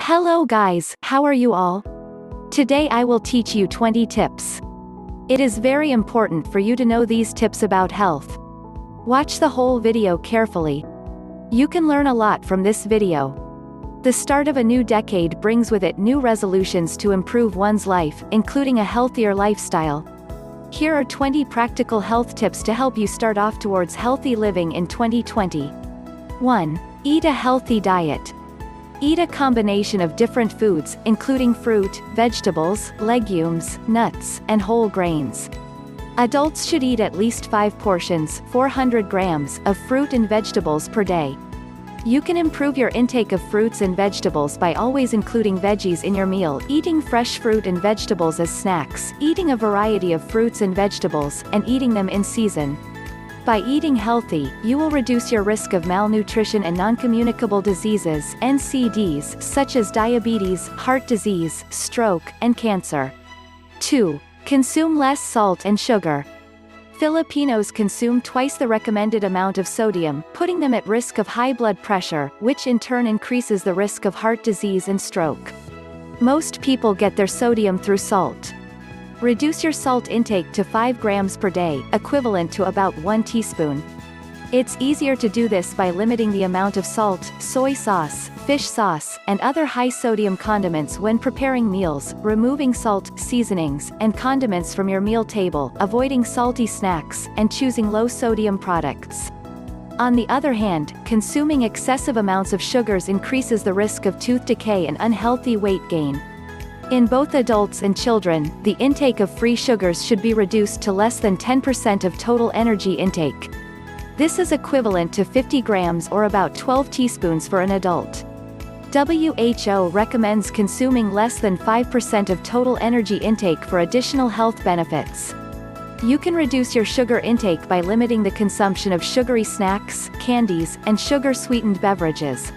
Hello guys, how are you all? Today I will teach you 20 tips. It is very important for you to know these tips about health. Watch the whole video carefully. You can learn a lot from this video. The start of a new decade brings with it new resolutions to improve one's life, including a healthier lifestyle. Here are 20 practical health tips to help you start off towards healthy living in 2020. 1. Eat a healthy diet. Eat a combination of different foods, including fruit, vegetables, legumes, nuts, and whole grains. Adults should eat at least 5 portions, 400 grams, of fruit and vegetables per day. You can improve your intake of fruits and vegetables by always including veggies in your meal, eating fresh fruit and vegetables as snacks, eating a variety of fruits and vegetables, and eating them in season. By eating healthy, you will reduce your risk of malnutrition and non-communicable diseases (NCDs) such as diabetes, heart disease, stroke, and cancer. 2. Consume less salt and sugar. Filipinos consume twice the recommended amount of sodium, putting them at risk of high blood pressure, which in turn increases the risk of heart disease and stroke. Most people get their sodium through salt. Reduce your salt intake to 5 grams per day, equivalent to about 1 teaspoon. It's easier to do this by limiting the amount of salt, soy sauce, fish sauce, and other high-sodium condiments when preparing meals, removing salt, seasonings, and condiments from your meal table, avoiding salty snacks, and choosing low-sodium products. On the other hand, consuming excessive amounts of sugars increases the risk of tooth decay and unhealthy weight gain. In both adults and children, the intake of free sugars should be reduced to less than 10% of total energy intake. This is equivalent to 50 grams or about 12 teaspoons for an adult. WHO recommends consuming less than 5% of total energy intake for additional health benefits. You can reduce your sugar intake by limiting the consumption of sugary snacks, candies, and sugar-sweetened beverages.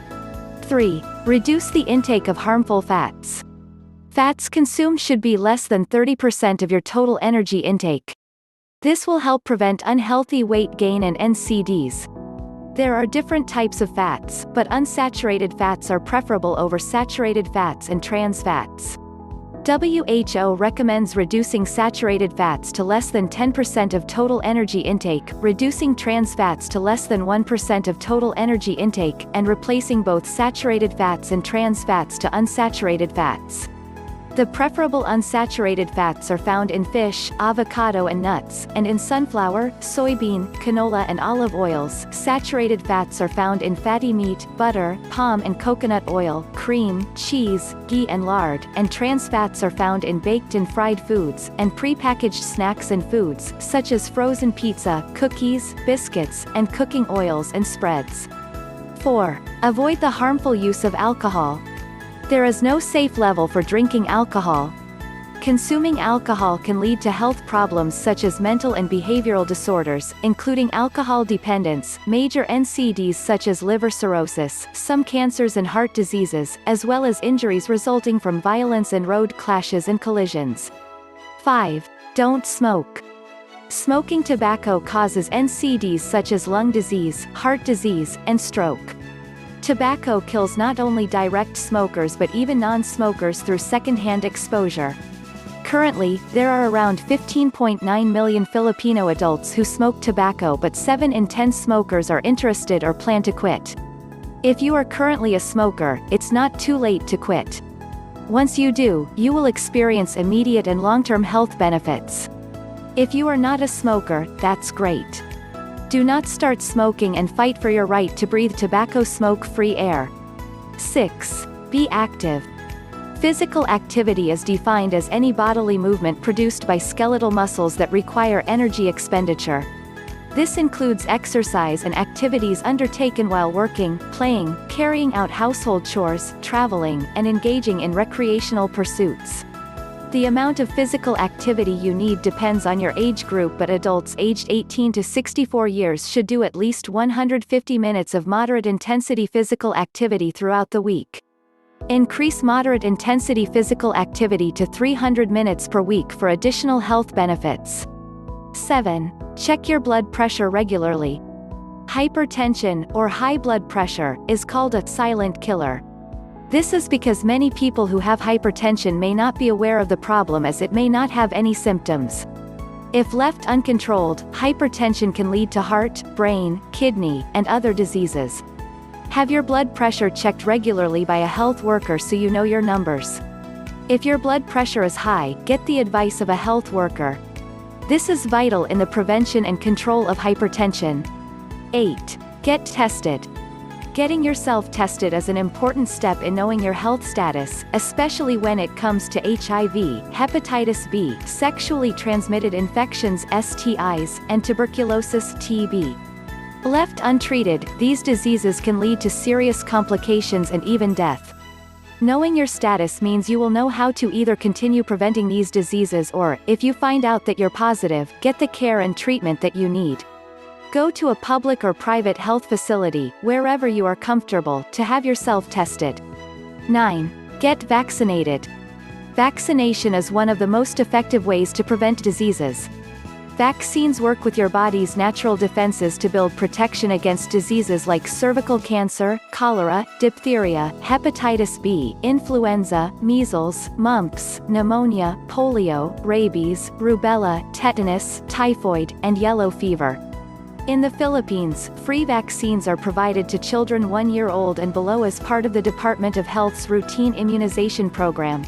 3. Reduce the intake of harmful fats. Fats consumed should be less than 30% of your total energy intake. This will help prevent unhealthy weight gain and NCDs. There are different types of fats, but unsaturated fats are preferable over saturated fats and trans fats. WHO recommends reducing saturated fats to less than 10% of total energy intake, reducing trans fats to less than 1% of total energy intake, and replacing both saturated fats and trans fats to unsaturated fats. The preferable unsaturated fats are found in fish, avocado and nuts, and in sunflower, soybean, canola and olive oils. Saturated fats are found in fatty meat, butter, palm and coconut oil, cream, cheese, ghee and lard, and trans fats are found in baked and fried foods, and prepackaged snacks and foods, such as frozen pizza, cookies, biscuits, and cooking oils and spreads. 4. Avoid the harmful use of alcohol. There is no safe level for drinking alcohol. Consuming alcohol can lead to health problems such as mental and behavioral disorders, including alcohol dependence, major NCDs such as liver cirrhosis, some cancers and heart diseases, as well as injuries resulting from violence and road clashes and collisions. 5. Don't smoke. Smoking tobacco causes NCDs such as lung disease, heart disease, and stroke. Tobacco kills not only direct smokers but even non-smokers through second-hand exposure. Currently, there are around 15.9 million Filipino adults who smoke tobacco, but 7 in 10 smokers are interested or plan to quit. If you are currently a smoker, it's not too late to quit. Once you do, you will experience immediate and long-term health benefits. If you are not a smoker, that's great. Do not start smoking and fight for your right to breathe tobacco smoke-free air. 6. Be active. Physical activity is defined as any bodily movement produced by skeletal muscles that require energy expenditure. This includes exercise and activities undertaken while working, playing, carrying out household chores, traveling, and engaging in recreational pursuits. The amount of physical activity you need depends on your age group, but adults aged 18 to 64 years should do at least 150 minutes of moderate-intensity physical activity throughout the week. Increase moderate-intensity physical activity to 300 minutes per week for additional health benefits. 7. Check your blood pressure regularly. Hypertension, or high blood pressure, is called a silent killer. This is because many people who have hypertension may not be aware of the problem as it may not have any symptoms. If left uncontrolled, hypertension can lead to heart, brain, kidney, and other diseases. Have your blood pressure checked regularly by a health worker so you know your numbers. If your blood pressure is high, get the advice of a health worker. This is vital in the prevention and control of hypertension. 8. Get tested. Getting yourself tested is an important step in knowing your health status, especially when it comes to HIV, hepatitis B, sexually transmitted infections (STIs), and tuberculosis (TB). Left untreated, these diseases can lead to serious complications and even death. Knowing your status means you will know how to either continue preventing these diseases or, if you find out that you're positive, get the care and treatment that you need. Go to a public or private health facility, wherever you are comfortable, to have yourself tested. 9. Get vaccinated. Vaccination is one of the most effective ways to prevent diseases. Vaccines work with your body's natural defenses to build protection against diseases like cervical cancer, cholera, diphtheria, hepatitis B, influenza, measles, mumps, pneumonia, polio, rabies, rubella, tetanus, typhoid, and yellow fever. In the Philippines, free vaccines are provided to children 1 year old and below as part of the Department of Health's routine immunization program.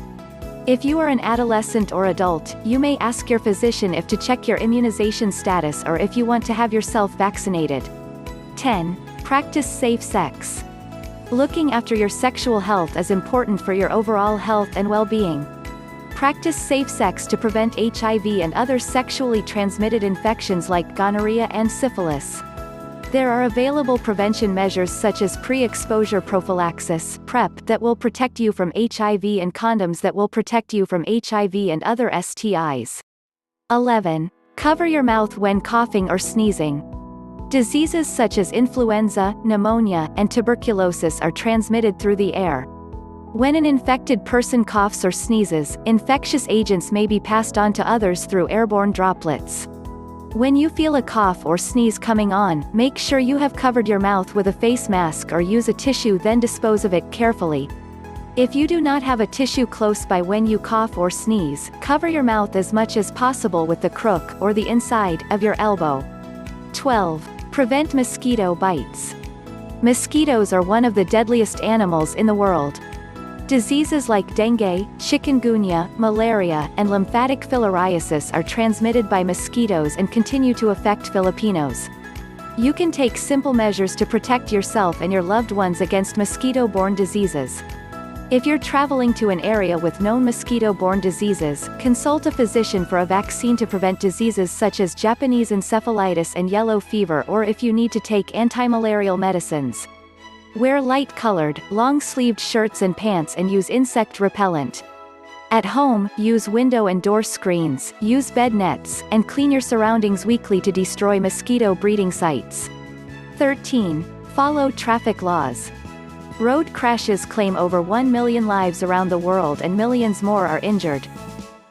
If you are an adolescent or adult, you may ask your physician if to check your immunization status or if you want to have yourself vaccinated. 10. Practice safe sex. Looking after your sexual health is important for your overall health and well-being. Practice safe sex to prevent HIV and other sexually transmitted infections like gonorrhea and syphilis. There are available prevention measures such as pre-exposure prophylaxis (PrEP) that will protect you from HIV and condoms that will protect you from HIV and other STIs. 11. Cover your mouth when coughing or sneezing. Diseases such as influenza, pneumonia, and tuberculosis are transmitted through the air. When an infected person coughs or sneezes, infectious agents may be passed on to others through airborne droplets. When you feel a cough or sneeze coming on, make sure you have covered your mouth with a face mask or use a tissue, then dispose of it carefully. If you do not have a tissue close by when you cough or sneeze, cover your mouth as much as possible with the crook or the inside of your elbow. 12. Prevent mosquito bites. Mosquitoes are one of the deadliest animals in the world. Diseases like dengue, chikungunya, malaria, and lymphatic filariasis are transmitted by mosquitoes and continue to affect Filipinos. You can take simple measures to protect yourself and your loved ones against mosquito-borne diseases. If you're traveling to an area with known mosquito-borne diseases, consult a physician for a vaccine to prevent diseases such as Japanese encephalitis and yellow fever, or if you need to take anti-malarial medicines. Wear light-colored, long-sleeved shirts and pants and use insect repellent. At home, use window and door screens, use bed nets, and clean your surroundings weekly to destroy mosquito breeding sites. 13. Follow traffic laws. Road crashes claim over 1 million lives around the world and millions more are injured.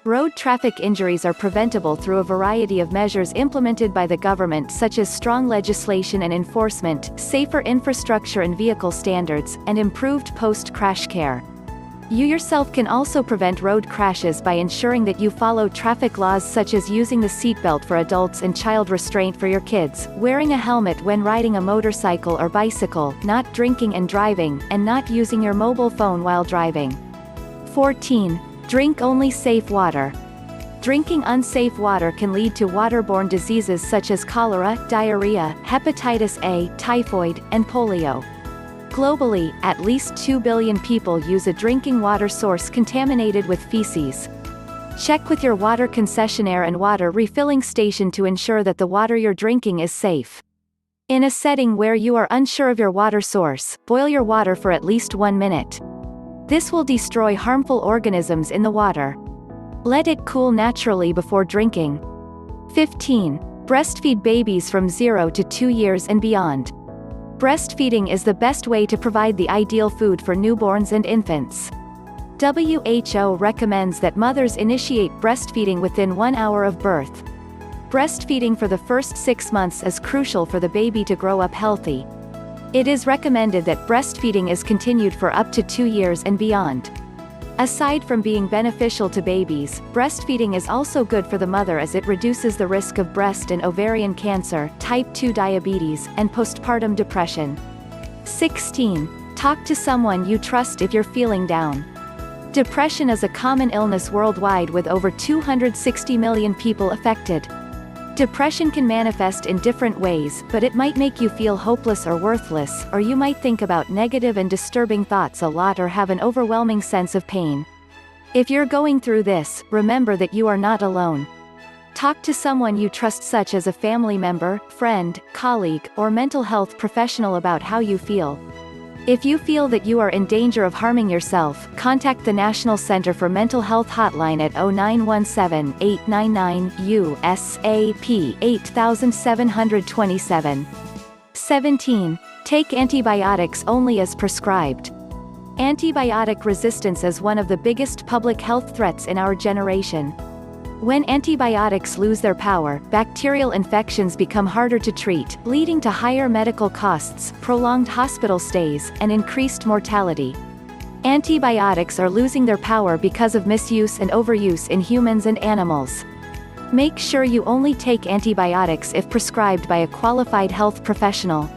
Road traffic injuries are preventable through a variety of measures implemented by the government, such as strong legislation and enforcement, safer infrastructure and vehicle standards, and improved post-crash care. You yourself can also prevent road crashes by ensuring that you follow traffic laws such as using the seatbelt for adults and child restraint for your kids, wearing a helmet when riding a motorcycle or bicycle, not drinking and driving, and not using your mobile phone while driving. 14. Drink only safe water. Drinking unsafe water can lead to waterborne diseases such as cholera, diarrhea, hepatitis A, typhoid, and polio. Globally, at least 2 billion people use a drinking water source contaminated with feces. Check with your water concessionaire and water refilling station to ensure that the water you're drinking is safe. In a setting where you are unsure of your water source, boil your water for at least 1 minute. This will destroy harmful organisms in the water. Let it cool naturally before drinking. 15. Breastfeed babies from 0 to 2 years and beyond. Breastfeeding is the best way to provide the ideal food for newborns and infants. WHO recommends that mothers initiate breastfeeding within 1 hour of birth. Breastfeeding for the first 6 months is crucial for the baby to grow up healthy. It is recommended that breastfeeding is continued for up to 2 years and beyond. Aside from being beneficial to babies, breastfeeding is also good for the mother as it reduces the risk of breast and ovarian cancer, type 2 diabetes, and postpartum depression. 16. Talk to someone you trust if you're feeling down. Depression is a common illness worldwide with over 260 million people affected. Depression can manifest in different ways, but it might make you feel hopeless or worthless, or you might think about negative and disturbing thoughts a lot or have an overwhelming sense of pain. If you're going through this, remember that you are not alone. Talk to someone you trust, such as a family member, friend, colleague, or mental health professional about how you feel. If you feel that you are in danger of harming yourself, contact the National Center for Mental Health hotline at 0917-899-USAP 8727. 17. Take antibiotics only as prescribed. Antibiotic resistance is one of the biggest public health threats in our generation. When antibiotics lose their power, bacterial infections become harder to treat, leading to higher medical costs, prolonged hospital stays, and increased mortality. Antibiotics are losing their power because of misuse and overuse in humans and animals. Make sure you only take antibiotics if prescribed by a qualified health professional.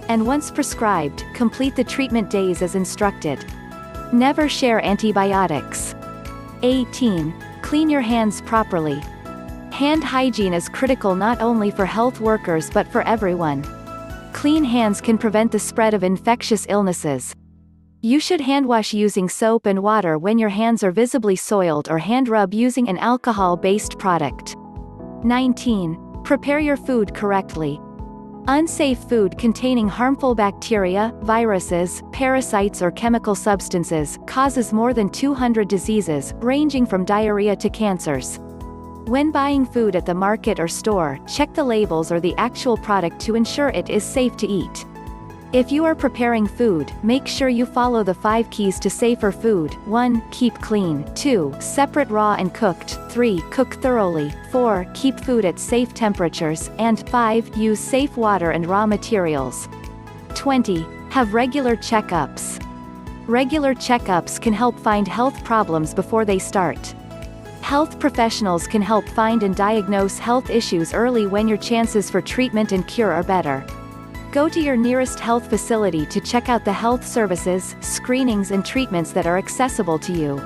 And once prescribed, complete the treatment days as instructed. Never share antibiotics. 18. Clean your hands properly. Hand hygiene is critical not only for health workers but for everyone. Clean hands can prevent the spread of infectious illnesses. You should hand wash using soap and water when your hands are visibly soiled, or hand rub using an alcohol-based product. 19. Prepare your food correctly. Unsafe food containing harmful bacteria, viruses, parasites or chemical substances causes more than 200 diseases, ranging from diarrhea to cancers. When buying food at the market or store, check the labels or the actual product to ensure it is safe to eat. If you are preparing food, make sure you follow the 5 keys to safer food. 1. Keep clean. 2. Separate raw and cooked. 3. Cook thoroughly. 4. Keep food at safe temperatures. And 5. Use safe water and raw materials. 20. Have regular checkups. Regular checkups can help find health problems before they start. Health professionals can help find and diagnose health issues early when your chances for treatment and cure are better. Go to your nearest health facility to check out the health services, screenings and treatments that are accessible to you.